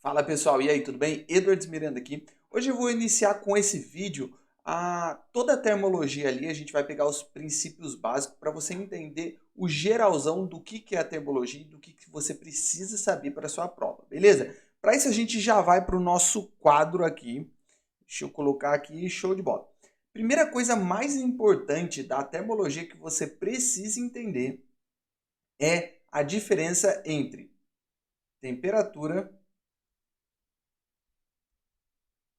Fala pessoal, e aí, tudo bem? Edwards Miranda aqui. Hoje eu vou iniciar com esse vídeo toda a termologia ali, a gente vai pegar os princípios básicos para você entender o geralzão do que é a termologia e do que você precisa saber para a sua prova, beleza? Para isso a gente já vai para o nosso quadro aqui. Deixa eu colocar aqui, show de bola. Primeira coisa mais importante da termologia que você precisa entender é a diferença entre temperatura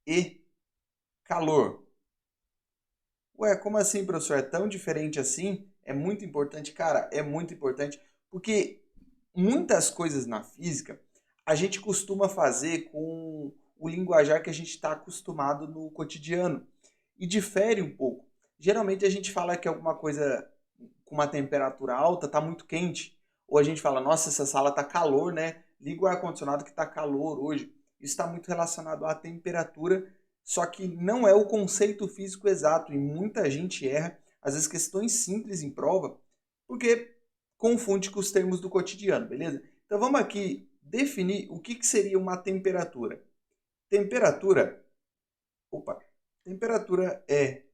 e calor. Ué, como assim, professor? É tão diferente assim? É muito importante? Cara, é muito importante porque muitas coisas na física a gente costuma fazer com o linguajar que a gente está acostumado no cotidiano e difere um pouco. Geralmente a gente fala que alguma coisa com uma temperatura alta está muito quente, ou a gente fala, nossa, essa sala está calor, né? Liga o ar-condicionado que está calor hoje. Isso está muito relacionado à temperatura, só que não é o conceito físico exato e muita gente erra, às vezes questões simples em prova, porque confunde com os termos do cotidiano, beleza? Então vamos aqui definir o que seria uma temperatura. Temperatura, opa, temperatura é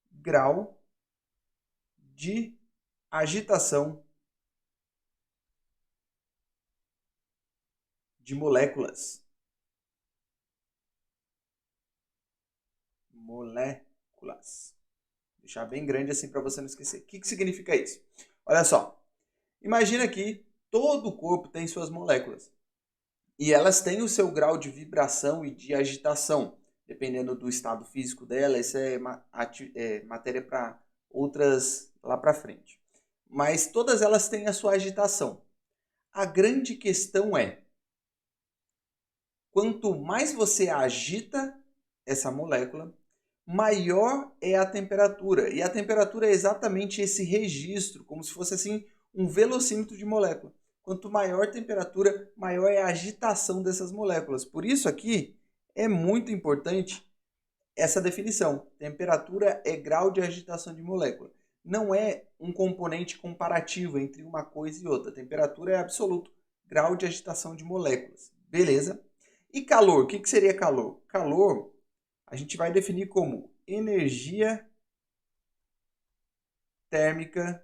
grau de agitação de moléculas. Moléculas. Deixar bem grande assim para você não esquecer. O que significa isso? Olha só. Imagina que todo o corpo tem suas moléculas. E elas têm o seu grau de vibração e de agitação. Dependendo do estado físico dela, isso é matéria para outras lá para frente. Mas todas elas têm a sua agitação. A grande questão é, quanto mais você agita essa molécula, maior é a temperatura. E a temperatura é exatamente esse registro, como se fosse assim um velocímetro de molécula. Quanto maior a temperatura, maior é a agitação dessas moléculas. Por isso aqui é muito importante essa definição. Temperatura é grau de agitação de molécula. Não é um componente comparativo entre uma coisa e outra. Temperatura é absoluto grau de agitação de moléculas. Beleza? E calor? O que seria calor? Calor a gente vai definir como energia térmica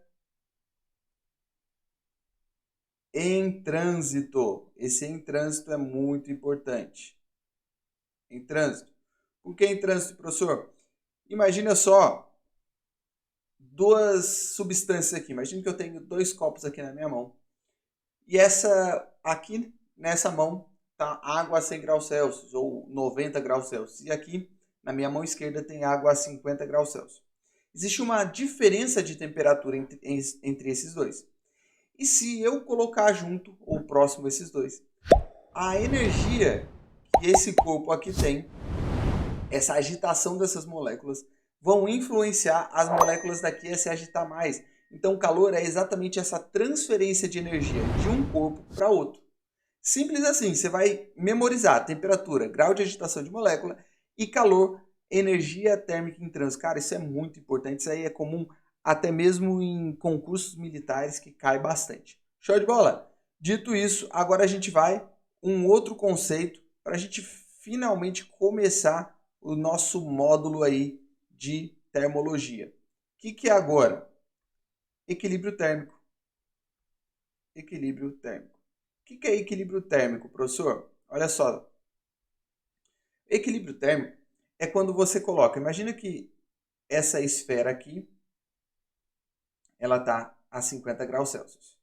em trânsito. Esse em trânsito é muito importante. Em trânsito. Por que em trânsito, professor? Imagina só duas substâncias aqui. Imagina que eu tenho dois copos aqui na minha mão. E essa aqui, nessa mão, tá água a 100 graus Celsius ou 90 graus Celsius. E aqui, na minha mão esquerda, tem água a 50 graus Celsius. Existe uma diferença de temperatura entre esses dois. E se eu colocar junto ou próximo esses dois, a energia que esse corpo aqui tem, essa agitação dessas moléculas, vão influenciar as moléculas daqui a se agitar mais. Então, o calor é exatamente essa transferência de energia de um corpo para outro. Simples assim, você vai memorizar temperatura, grau de agitação de molécula e calor, energia térmica em trânsito. Cara, isso é muito importante, isso aí é comum até mesmo em concursos militares que cai bastante. Show de bola? Dito isso, agora a gente vai um outro conceito para a gente finalmente começar o nosso módulo aí de termologia. O que é agora? Equilíbrio térmico. Equilíbrio térmico. O que é equilíbrio térmico, professor? Olha só. Equilíbrio térmico é quando você coloca, imagina que essa esfera aqui, ela está a 50 graus Celsius.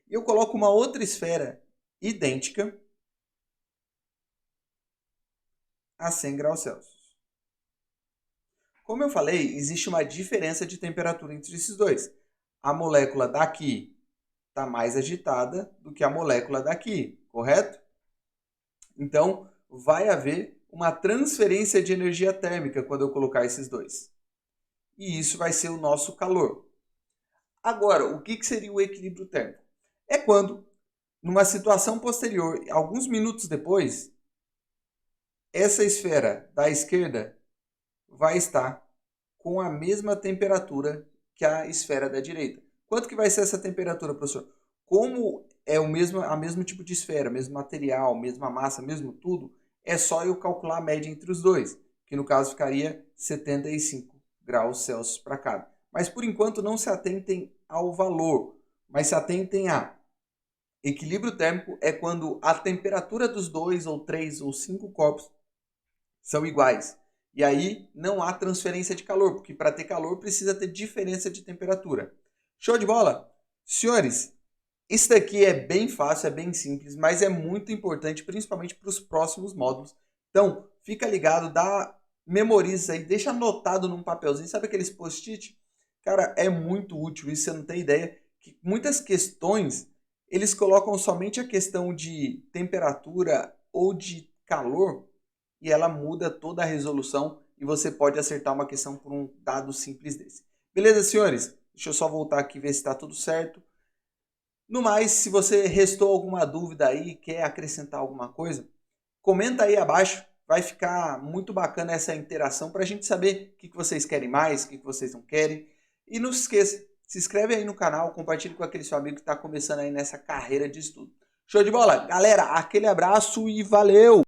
E eu coloco uma outra esfera idêntica a 100 graus Celsius. Como eu falei, existe uma diferença de temperatura entre esses dois. A molécula daqui está mais agitada do que a molécula daqui, correto? Então, vai haver uma transferência de energia térmica quando eu colocar esses dois. E isso vai ser o nosso calor. Agora, o que seria o equilíbrio térmico? É quando, numa situação posterior, alguns minutos depois, essa esfera da esquerda vai estar com a mesma temperatura que a esfera da direita. Quanto que vai ser essa temperatura, professor? Como é a mesmo tipo de esfera, mesmo material, mesma massa, mesmo tudo, é só eu calcular a média entre os dois, que no caso ficaria 75 graus Celsius para cada. Mas por enquanto não se atentem ao valor, mas se atentem a equilíbrio térmico é quando a temperatura dos 2 ou 3 ou 5 corpos são iguais. E aí não há transferência de calor, porque para ter calor precisa ter diferença de temperatura. Show de bola? Senhores, isso daqui é bem fácil, é bem simples, mas é muito importante, principalmente para os próximos módulos. Então, fica ligado, memoriza aí, deixa anotado num papelzinho. Sabe aqueles post-it? Cara, é muito útil isso, você não tem ideia. Que muitas questões, eles colocam somente a questão de temperatura ou de calor e ela muda toda a resolução e você pode acertar uma questão por um dado simples desse. Beleza, senhores? Deixa eu só voltar aqui e ver se está tudo certo. No mais, se você restou alguma dúvida aí, quer acrescentar alguma coisa, comenta aí abaixo. Vai ficar muito bacana essa interação para a gente saber o que vocês querem mais, o que vocês não querem. E não se esqueça, se inscreve aí no canal, compartilhe com aquele seu amigo que está começando aí nessa carreira de estudo. Show de bola? Galera, aquele abraço e valeu!